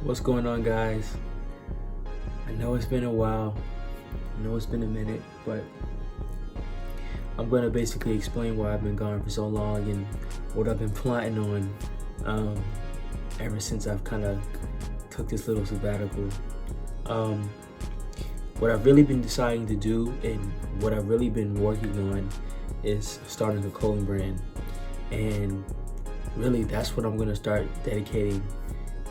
What's going on, guys? I know it's been a while, I know it's been a minute, but I'm gonna basically explain why I've been gone for so long and what I've been plotting on ever since I've kind of took this little sabbatical. What I've really been deciding to do and what I've really been working on is starting a clothing brand, and really that's what I'm gonna start dedicating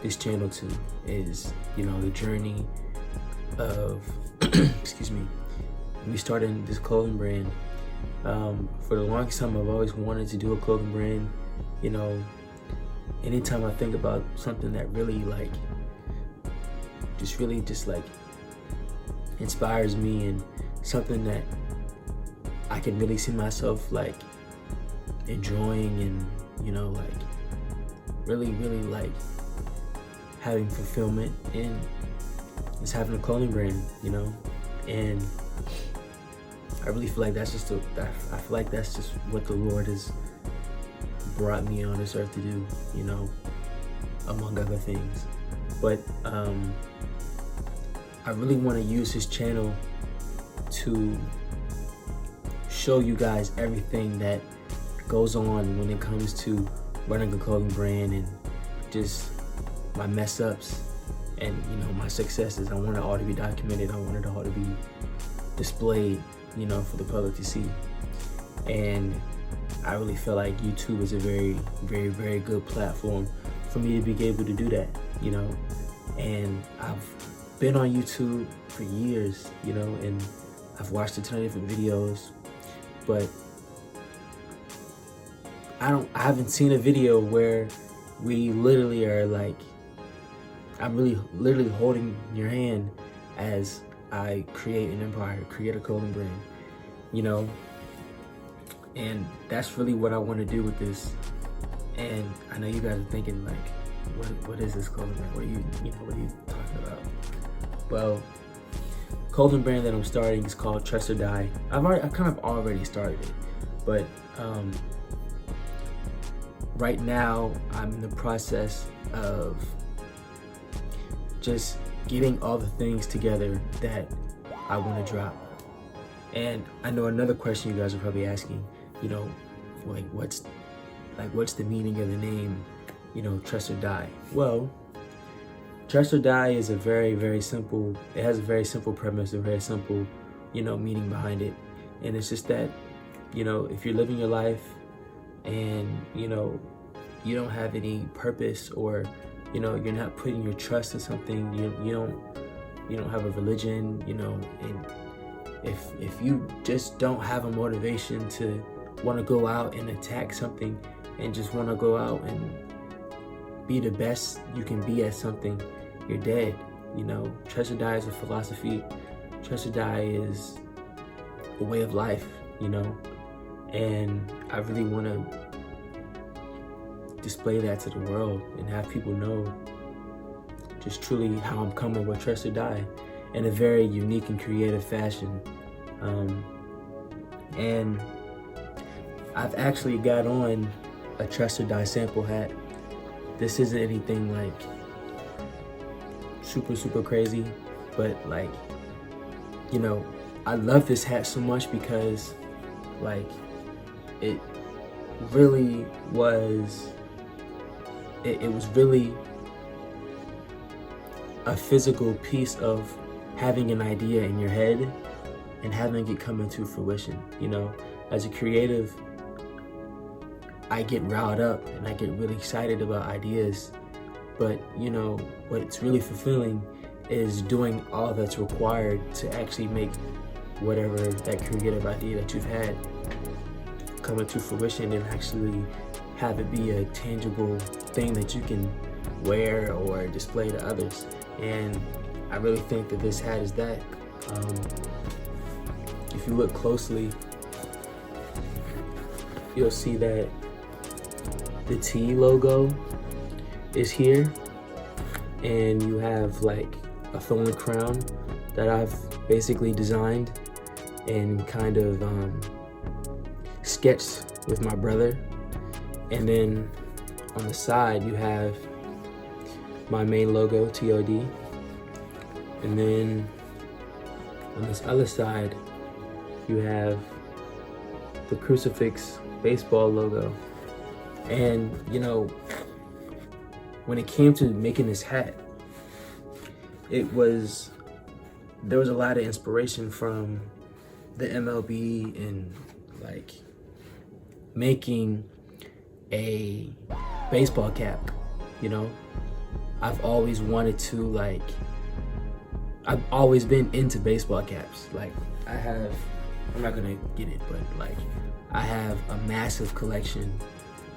this channel to, is the journey of excuse me, me starting this clothing brand. For the longest time I've always wanted to do a clothing brand. Anytime I think about something that really just inspires me, and something that I can really see myself enjoying, and really having fulfillment in, is having a clothing brand, and I really feel like that's just what the Lord has brought me on this earth to do, among other things. But I really want to use this channel to show you guys everything that goes on when it comes to running a clothing brand, and just my mess ups and my successes. I want it all to be documented. I want it all to be displayed, for the public to see. And I really feel like YouTube is a very, very, very good platform for me to be able to do that, and I've been on YouTube for years, and I've watched a ton of different videos, but I haven't seen a video where we literally are I'm really literally holding your hand as I create an empire, create a clothing brand, and that's really what I want to do with this. And I know you guys are thinking what is this clothing brand? What are you talking about? Well, clothing brand that I'm starting is called Trust or Die. I kind of already started it, but right now I'm in the process of just getting all the things together that I want to drop. And I know another question you guys are probably asking, what's the meaning of the name, Trust or Die? Well, Trust or Die is a very, very simple, it has a very simple premise, a very simple, meaning behind it. And it's just that, if you're living your life and, you don't have any purpose, or, you're not putting your trust in something, you don't have a religion, and if you just don't have a motivation to want to go out and attack something, and just want to go out and be the best you can be at something, you're dead. Trust or Die is a philosophy. Trust or Die is a way of life, and I really want to display that to the world and have people know just truly how I'm coming with Trust or Die in a very unique and creative fashion. And I've actually got on a Trust or Die sample hat. This isn't anything super crazy, but I love this hat so much because it really was it was really a physical piece of having an idea in your head and having it come into fruition. As a creative, I get riled up and I get really excited about ideas, but what's really fulfilling is doing all that's required to actually make whatever that creative idea that you've had come into fruition, and actually have it be a tangible thing that you can wear or display to others. And I really think that this hat is that. If you look closely, you'll see that the T logo is here, and you have a thorn crown that I've basically designed and kind of sketched with my brother. And then on the side you have my main logo, TOD. And then on this other side, you have the crucifix baseball logo. And when it came to making this hat, there was a lot of inspiration from the MLB and like making a baseball cap. I've always wanted to I've always been into baseball caps. I'm not gonna get it, but I have a massive collection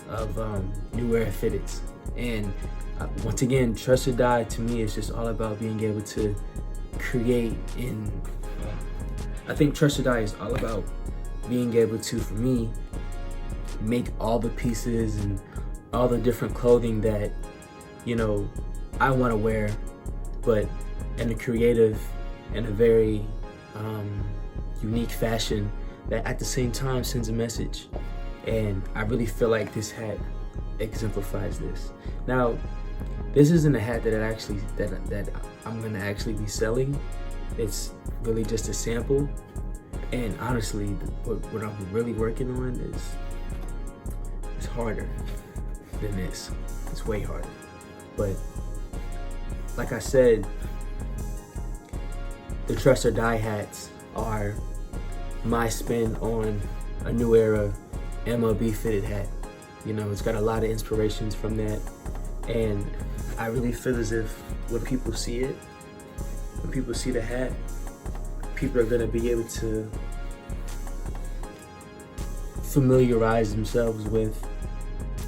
of New Era fitteds. And once again, Trust or Die to me is just all about being able to create I think Trust or Die is all about being able to, for me, make all the pieces and all the different clothing that I want to wear, but in a creative and a very unique fashion that at the same time sends a message. And I really feel like this hat exemplifies this. Now, this isn't a hat that I'm gonna actually be selling. It's really just a sample. And honestly, what I'm really working on is harder than this. It's way harder. But like I said, the Trust or Die hats are my spin on a New Era MLB fitted hat. It's got a lot of inspirations from that. And I really feel as if when people see it, when people see the hat, people are gonna be able to familiarize themselves with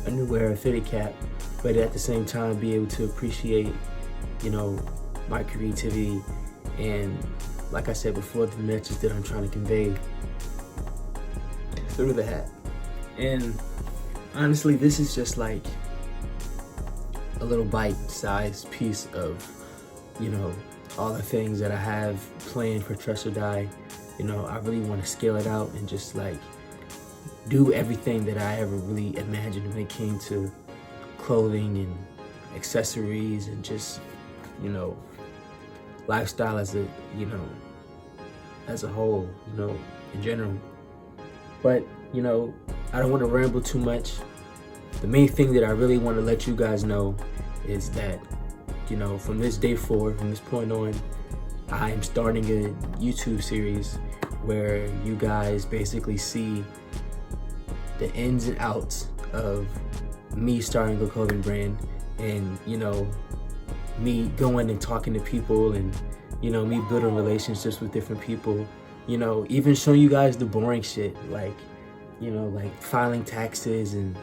a New Era fitted cap, but at the same time be able to appreciate, my creativity and, like I said before, the message that I'm trying to convey through the hat. And honestly, this is just like a little bite-sized piece of, all the things that I have planned for Trust or Die. I really want to scale it out and just do everything that I ever really imagined when it came to clothing and accessories and just, lifestyle as a whole, in general. But, I don't want to ramble too much. The main thing that I really want to let you guys know is that, from this day forward, from this point on, I am starting a YouTube series where you guys basically see the ins and outs of me starting a clothing brand and, me going and talking to people and, me building relationships with different people, even showing you guys the boring shit, like filing taxes and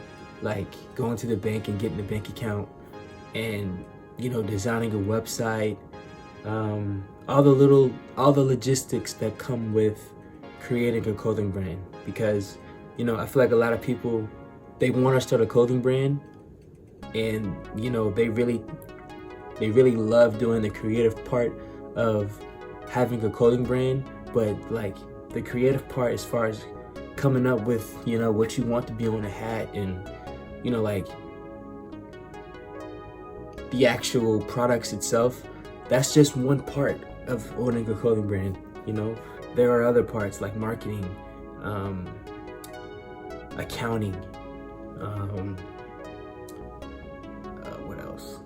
going to the bank and getting a bank account and, designing a website, all the logistics that come with creating a clothing brand. Because, I feel like a lot of people, they want to start a clothing brand and, they really love doing the creative part of having a clothing brand, but the creative part as far as coming up with, what you want to be on a hat and, the actual products itself, that's just one part of owning a clothing brand. There are other parts like marketing, accounting, what else?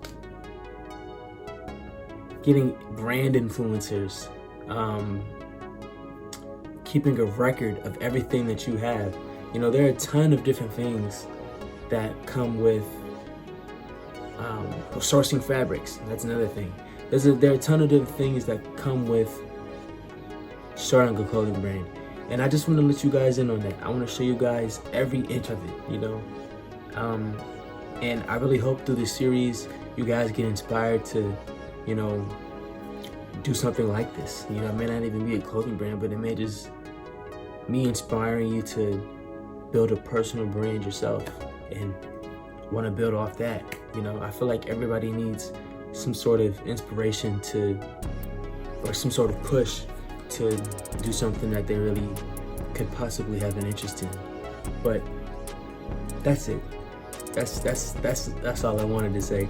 Getting brand influencers, keeping a record of everything that you have. There are a ton of different things that come with sourcing fabrics. That's another thing. There are a ton of different things that come with starting a clothing brand. And I just want to let you guys in on that. I want to show you guys every inch of it, and I really hope through this series you guys get inspired to, do something like this. It may not even be a clothing brand, but it may just me inspiring you to build a personal brand yourself and want to build off that. I feel like everybody needs some sort of inspiration or some sort of push to do something that they really could possibly have an interest in. But that's it. That's all I wanted to say.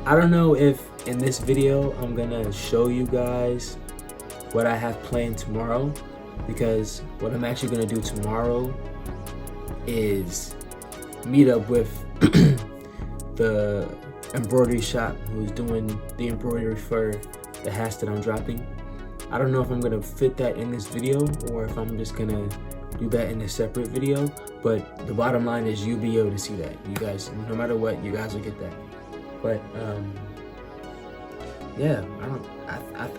I don't know if in this video I'm gonna show you guys what I have planned tomorrow, because what I'm actually gonna do tomorrow is meet up with the embroidery shop who's doing the embroidery for the hats that I'm dropping. I don't know if I'm gonna fit that in this video or if I'm just gonna do that in a separate video, but the bottom line is you'll be able to see that. You guys, no matter what, you guys will get that. But yeah,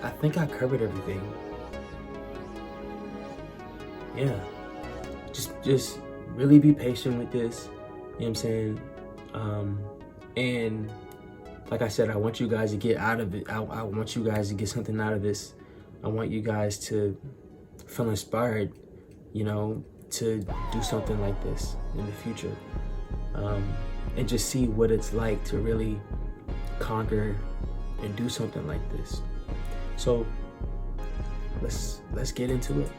I think I covered everything. Yeah, just really be patient with this. You know what I'm saying? And like I said, I want you guys to get out of it. I want you guys to get something out of this. I want you guys to feel inspired, you know, to do something like this in the future. And just see what it's like to really conquer and do something like this. So let's get into it.